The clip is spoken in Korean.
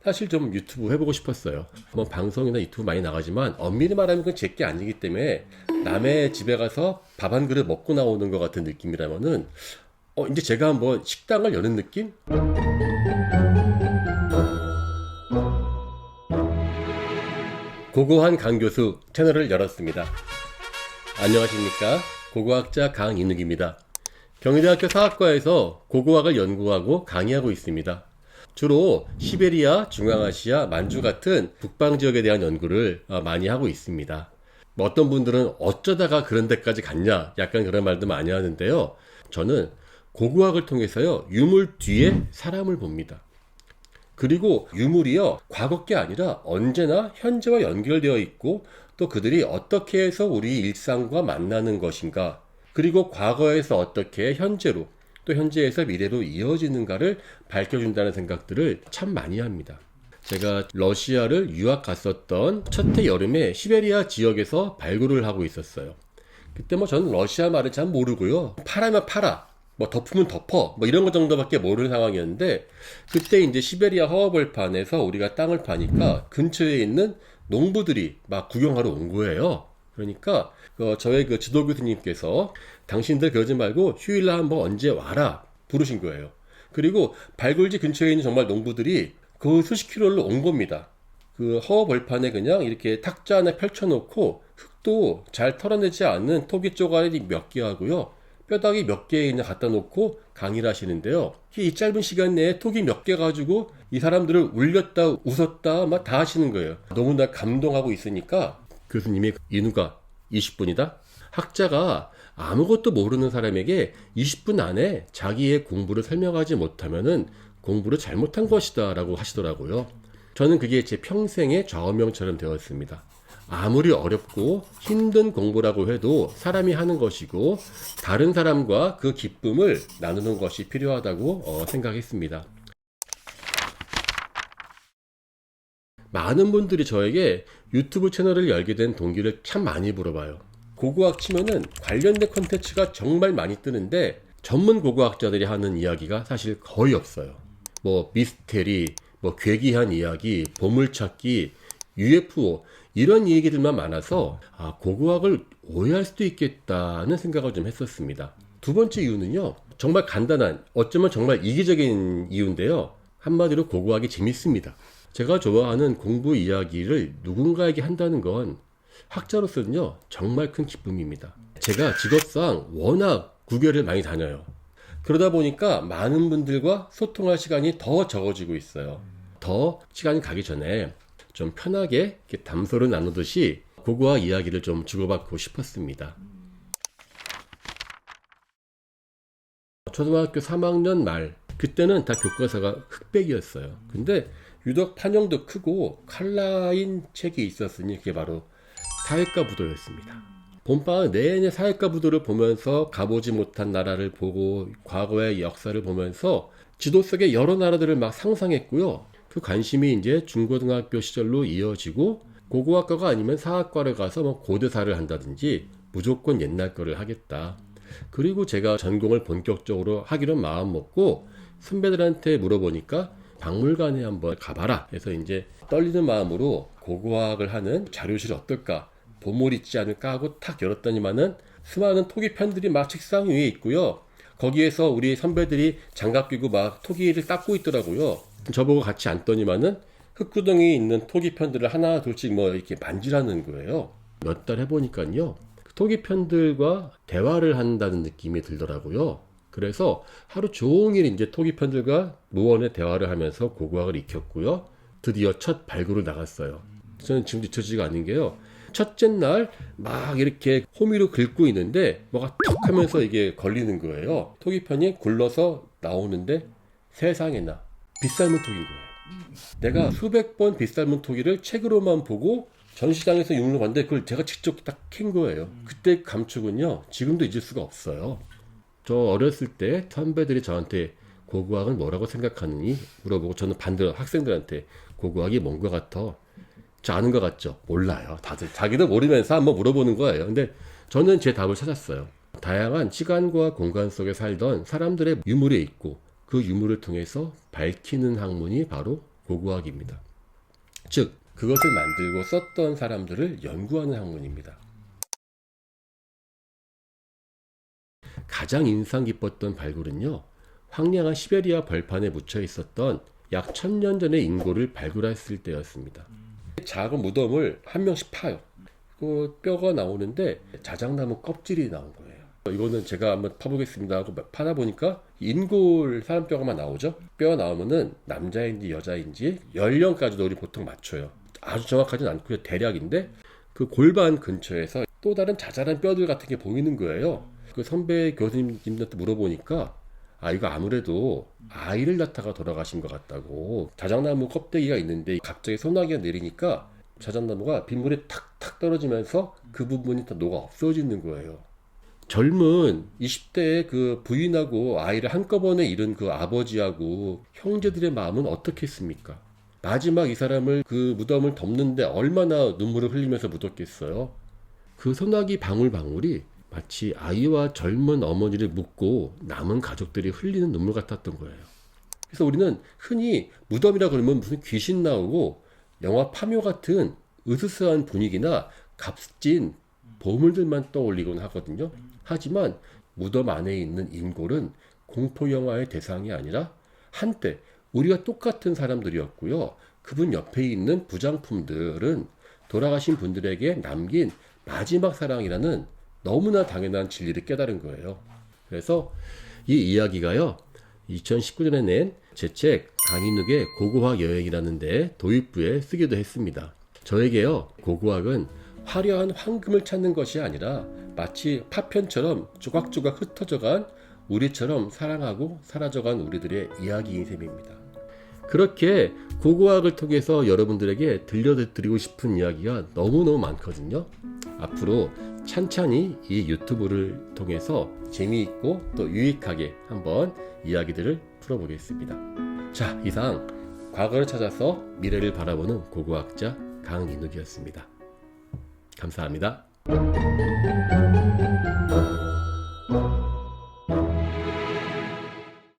사실 좀 유튜브 해보고 싶었어요. 뭐 방송이나 유튜브 많이 나가지만 엄밀히 말하면 그건 제 게 아니기 때문에 남의 집에 가서 밥 한 그릇 먹고 나오는 것 같은 느낌이라면은 이제 제가 한번 식당을 여는 느낌? 고고한 강교수 채널을 열었습니다. 안녕하십니까? 고고학자 강인욱입니다. 경희대학교 사학과에서 고고학을 연구하고 강의하고 있습니다. 주로 시베리아, 중앙아시아, 만주 같은 북방 지역에 대한 연구를 많이 하고 있습니다. 뭐 어떤 분들은 어쩌다가 그런 데까지 갔냐 약간 그런 말도 많이 하는데요. 저는 고고학을 통해서요 유물 뒤에 사람을 봅니다. 그리고 유물이요 과거 게 아니라 언제나 현재와 연결되어 있고 또 그들이 어떻게 해서 우리 일상과 만나는 것인가, 그리고 과거에서 어떻게 현재로 또 현재에서 미래로 이어지는가를 밝혀준다는 생각들을 참 많이 합니다. 제가 러시아를 유학 갔었던 첫해 여름에 시베리아 지역에서 발굴을 하고 있었어요. 그때 뭐 저는 러시아 말을 잘 모르고요. 팔아면 팔아, 뭐 덮으면 덮어, 뭐 이런 거 정도밖에 모르는 상황이었는데, 그때 이제 시베리아 허허벌판에서 우리가 땅을 파니까 근처에 있는 농부들이 막 구경하러 온 거예요. 그러니까 저의 그 지도 교수님께서 당신들 그러지 말고 휴일날 한번 언제 와라 부르신 거예요. 그리고 발굴지 근처에 있는 정말 농부들이 그 수십 킬로를 온 겁니다. 그 허허벌판에 그냥 이렇게 탁자 하나 펼쳐놓고 흙도 잘 털어내지 않는 토기 쪼가리 몇 개 하고요. 뼈다귀 몇 개 그냥 갖다 놓고 강의를 하시는데요. 이 짧은 시간 내에 토기 몇 개 가지고 이 사람들을 울렸다 웃었다 막 다 하시는 거예요. 너무나 감동하고 있으니까 교수님이 인후가 20분이다? 학자가 아무것도 모르는 사람에게 20분 안에 자기의 공부를 설명하지 못하면은 공부를 잘못한 것이다 라고 하시더라고요. 저는 그게 제 평생의 좌우명처럼 되었습니다. 아무리 어렵고 힘든 공부라고 해도 사람이 하는 것이고 다른 사람과 그 기쁨을 나누는 것이 필요하다고 생각했습니다. 많은 분들이 저에게 유튜브 채널을 열게 된 동기를 참 많이 물어봐요. 고고학 치면은 관련된 콘텐츠가 정말 많이 뜨는데 전문 고고학자들이 하는 이야기가 사실 거의 없어요. 뭐 미스테리, 뭐 괴기한 이야기, 보물찾기, UFO 이런 얘기들만 많아서 고고학을 오해할 수도 있겠다는 생각을 좀 했었습니다. 두 번째 이유는요, 정말 간단한, 어쩌면 정말 이기적인 이유인데요. 한마디로 고고학이 재밌습니다. 제가 좋아하는 공부 이야기를 누군가에게 한다는 건 학자로서는요 정말 큰 기쁨입니다. 제가 직업상 워낙 국외를 많이 다녀요. 그러다 보니까 많은 분들과 소통할 시간이 더 적어지고 있어요. 더 시간이 가기 전에 좀 편하게 이렇게 담소를 나누듯이 고고학 이야기를 좀 주고받고 싶었습니다. 초등학교 3학년 말, 그때는 다 교과서가 흑백이었어요. 근데 유독 판형도 크고 칼라인 책이 있었으니 그게 바로 사회과 부도였습니다. 봄방학 내내 사회과 부도를 보면서 가보지 못한 나라를 보고 과거의 역사를 보면서 지도 속의 여러 나라들을 막 상상했고요. 그 관심이 이제 중고등학교 시절로 이어지고 고고학과가 아니면 사학과를 가서 뭐 고대사를 한다든지 무조건 옛날 거를 하겠다. 그리고 제가 전공을 본격적으로 하기로 마음 먹고 선배들한테 물어보니까 박물관에 한번 가봐라 해서 이제 떨리는 마음으로 고고학을 하는 자료실이 어떨까, 보물 있지 않을까 하고 탁 열었더니만은 수많은 토기 편들이 막 책상 위에 있고요. 거기에서 우리 선배들이 장갑 끼고 막 토기를 닦고 있더라고요. 저보고 같이 앉더니만은 흙구덩이에 있는 토기 편들을 하나 둘씩 뭐 이렇게 만지라는 거예요. 몇 달 해보니까요, 토기 편들과 대화를 한다는 느낌이 들더라고요. 그래서 하루 종일 이제 토기 편들과 무언의 대화를 하면서 고고학을 익혔고요. 드디어 첫 발굴을 나갔어요. 저는 지금 잊혀지지가 않는 게요. 첫째 날 막 이렇게 호미로 긁고 있는데 뭐가 툭 하면서 이게 걸리는 거예요. 토기편이 굴러서 나오는데 세상에나 빗살문 토기인 거예요. 내가 수백 번 빗살문 토기를 책으로만 보고 전시장에서 유물로 봤는데 그걸 제가 직접 딱 캔 거예요. 그때 감축은요 지금도 잊을 수가 없어요. 저 어렸을 때 선배들이 저한테 고고학은 뭐라고 생각하느니 물어보고 저는 반대로 학생들한테 고고학이 뭔 것 같아? 저 아는 것 같죠? 몰라요. 다들 자기도 모르면서 한번 물어보는 거예요. 근데 저는 제 답을 찾았어요. 다양한 시간과 공간 속에 살던 사람들의 유물이 있고 그 유물을 통해서 밝히는 학문이 바로 고고학입니다. 즉 그것을 만들고 썼던 사람들을 연구하는 학문입니다. 가장 인상 깊었던 발굴은요, 황량한 시베리아 벌판에 묻혀 있었던 약 1000년 전의 인고를 발굴했을 때였습니다. 작은 무덤을 한 명씩 파요. 그 뼈가 나오는데 자작나무 껍질이 나온 거예요. 이거는 제가 한번 파보겠습니다 하고 파다 보니까 인골 사람 뼈가만 나오죠. 뼈가 나오면은 남자인지 여자인지 연령까지도 우리 보통 맞춰요. 아주 정확하진 않고요, 대략인데 그 골반 근처에서 또 다른 자잘한 뼈들 같은 게 보이는 거예요. 그 선배 교수님한테 물어보니까 이거 아무래도 아이를 낳다가 돌아가신 것 같다고. 자작나무 껍데기가 있는데 갑자기 소나기가 내리니까 자작나무가 빗물에 탁탁 떨어지면서 그 부분이 다 녹아 없어지는 거예요. 젊은 20대의 그 부인하고 아이를 한꺼번에 잃은 그 아버지하고 형제들의 마음은 어떻겠습니까? 마지막 이 사람을 그 무덤을 덮는데 얼마나 눈물을 흘리면서 묻었겠어요. 그 소나기 방울방울이 마치 아이와 젊은 어머니를 묻고 남은 가족들이 흘리는 눈물 같았던 거예요. 그래서 우리는 흔히 무덤이라 그러면 무슨 귀신 나오고 영화 파묘 같은 으스스한 분위기나 값진 보물들만 떠올리곤 하거든요. 하지만 무덤 안에 있는 인골은 공포 영화의 대상이 아니라 한때 우리가 똑같은 사람들이었고요. 그분 옆에 있는 부장품들은 돌아가신 분들에게 남긴 마지막 사랑이라는 너무나 당연한 진리를 깨달은 거예요. 그래서 이 이야기가요, 2019년에 낸 제 책 강인욱의 고고학 여행이라는 데 도입부에 쓰기도 했습니다. 저에게요, 고고학은 화려한 황금을 찾는 것이 아니라 마치 파편처럼 조각조각 흩어져간 우리처럼 사랑하고 사라져간 우리들의 이야기인 셈입니다. 그렇게 고고학을 통해서 여러분들에게 들려드리고 싶은 이야기가 너무너무 많거든요. 앞으로 찬찬히 이 유튜브를 통해서 재미있고 또 유익하게 한번 이야기들을 풀어보겠습니다. 자, 이상 과거를 찾아서 미래를 바라보는 고고학자 강인욱이었습니다. 감사합니다.